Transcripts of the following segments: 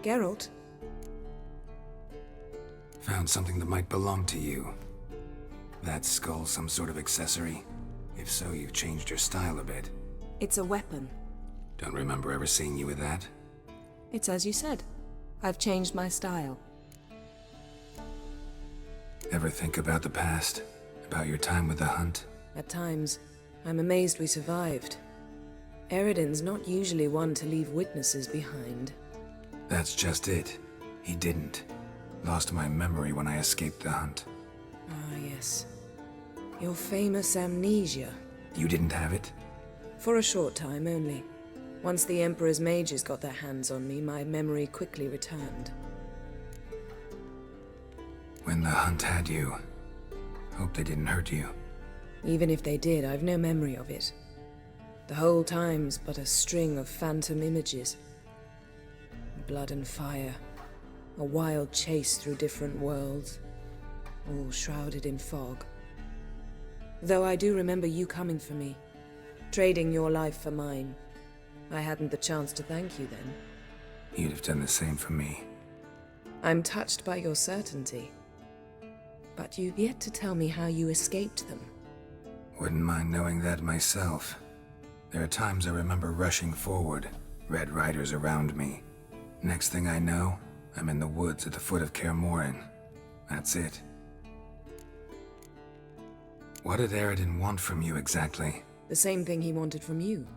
Geralt? Found something that might belong to you. That skull some sort of accessory? If so, you've changed your style a bit. It's a weapon. Don't remember ever seeing you with that? It's as you said. I've changed my style. Ever think about the past? About your time with the Hunt? At times, I'm amazed we survived. Eredin's not usually one to leave witnesses behind. That's just it. He didn't. Lost my memory when I escaped the Hunt. Ah, yes. Your famous amnesia. You didn't have it? For a short time only. Once the Emperor's mages got their hands on me, my memory quickly returned. When the Hunt had you, hope they didn't hurt you. Even if they did, I've no memory of it. The whole time's but a string of phantom images. Blood and fire. A wild chase through different worlds. All shrouded in fog. Though I do remember you coming for me. Trading your life for mine. I hadn't the chance to thank you then. You'd have done the same for me. I'm touched by your certainty. But you've yet to tell me how you escaped them. Wouldn't mind knowing that myself. There are times I remember rushing forward, Red Riders around me. Next thing I know, I'm in the woods at the foot of Kaer Morhen. That's it. What did Eredin want from you exactly? The same thing he wanted from you.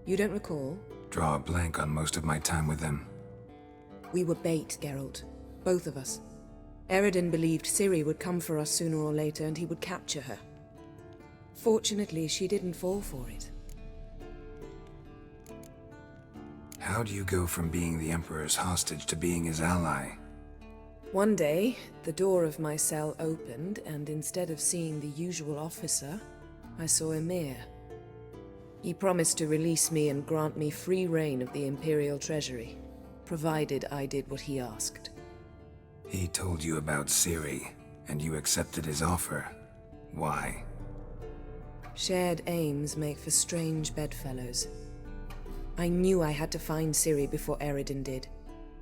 You don't recall? Draw a blank on most of my time with them. We were bait, Geralt. Both of us. Eredin believed Ciri would come for us sooner or later and he would capture her. Fortunately, she didn't fall for it. How do you go from being the Emperor's hostage to being his ally? One day, the door of my cell opened, and instead of seeing the usual officer, I saw Emir. He promised to release me and grant me free reign of the Imperial Treasury, provided I did what he asked. He told you about Ciri, and you accepted his offer. Why? Shared aims make for strange bedfellows. I knew I had to find Ciri before Eredin did,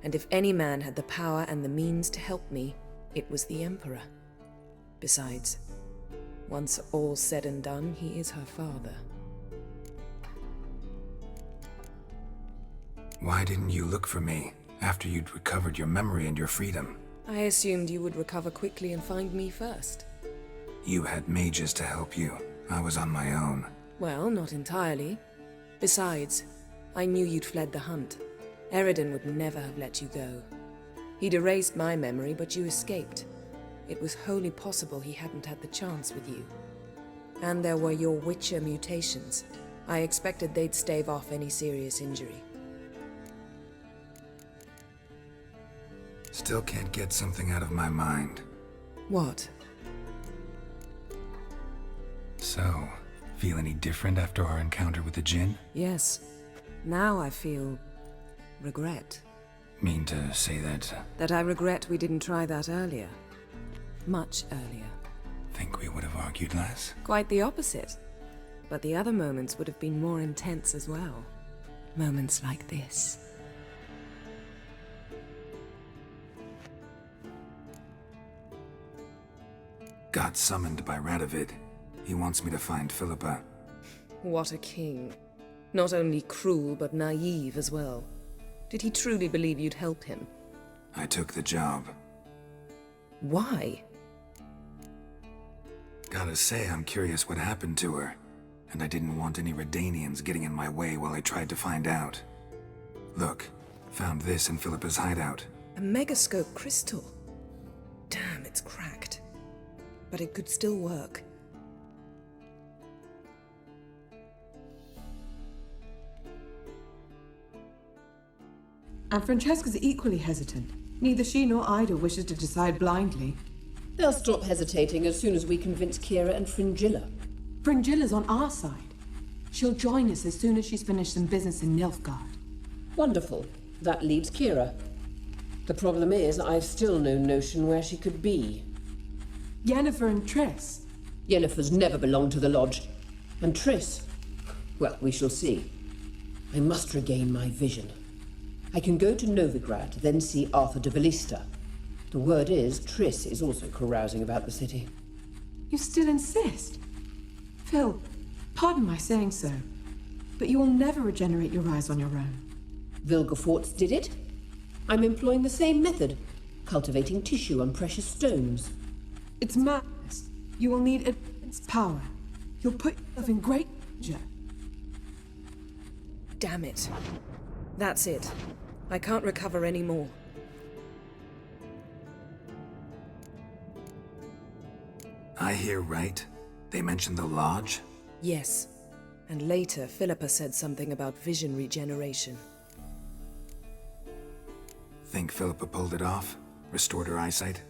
and if any man had the power and the means to help me, it was the Emperor. Besides, once all's said and done, he is her father. Why didn't you look for me, after you'd recovered your memory and your freedom? I assumed you would recover quickly and find me first. You had mages to help you. I was on my own. Well, not entirely. Besides, I knew you'd fled the Hunt. Eredin would never have let you go. He'd erased my memory, but you escaped. It was wholly possible he hadn't had the chance with you. And there were your Witcher mutations. I expected they'd stave off any serious injury. Still can't get something out of my mind. What? So, feel any different after our encounter with the Djinn? Yes. Now I feel regret. Mean to say that? That I regret we didn't try that earlier. Much earlier. Think we would have argued less? Quite the opposite. But the other moments would have been more intense as well. Moments like this. Got summoned by Radovid. He wants me to find Philippa. What a king. Not only cruel, but naive as well. Did he truly believe you'd help him? I took the job. Why? Gotta say, I'm curious what happened to her. And I didn't want any Redanians getting in my way while I tried to find out. Look, found this in Philippa's hideout. A megascope crystal. Damn, it's cracked. But it could still work. And Francesca's equally hesitant. Neither she nor Ida wishes to decide blindly. They'll stop hesitating as soon as we convince Kaer and Fringilla. Fringilla's on our side. She'll join us as soon as she's finished some business in Nilfgaard. Wonderful. That leaves Kira. The problem is, I've still no notion where she could be. Yennefer and Triss. Yennefer's never belonged to the Lodge. And Triss? Well, we shall see. I must regain my vision. I can go to Novigrad, then see Arthur de Valista. The word is, Triss is also carousing about the city. You still insist? Phil, pardon my saying so, but you will never regenerate your eyes on your own. Vilgefortz did it. I'm employing the same method, cultivating tissue and precious stones. It's madness. You will need immense power. You'll put yourself in great danger. Damn it. That's it. I can't recover any more. I hear right. They mentioned the lodge? Yes. And later, Philippa said something about vision regeneration. Think Philippa pulled it off? Restored her eyesight?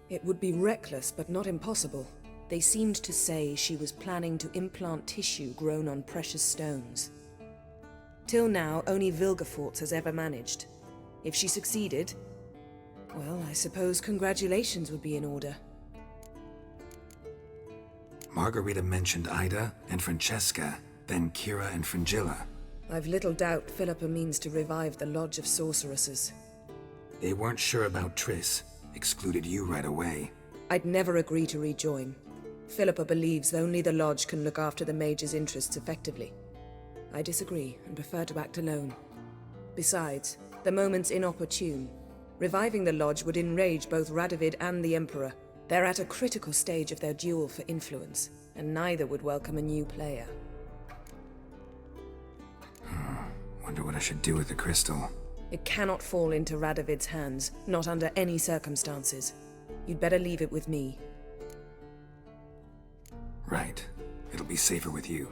It would be reckless, but not impossible. They seemed to say she was planning to implant tissue grown on precious stones. Till now, only Vilgefortz has ever managed. If she succeeded, well, I suppose congratulations would be in order. Margarita mentioned Ida and Francesca, then Kira and Fringilla. I've little doubt Philippa means to revive the Lodge of Sorceresses. They weren't sure about Triss, excluded you right away. I'd never agree to rejoin. Philippa believes only the Lodge can look after the mage's interests effectively. I disagree and prefer to act alone. Besides, the moment's inopportune. Reviving the Lodge would enrage both Radovid and the Emperor. They're at a critical stage of their duel for influence, and neither would welcome a new player. Wonder what I should do with the crystal. It cannot fall into Radovid's hands, not under any circumstances. You'd better leave it with me. Right. It'll be safer with you.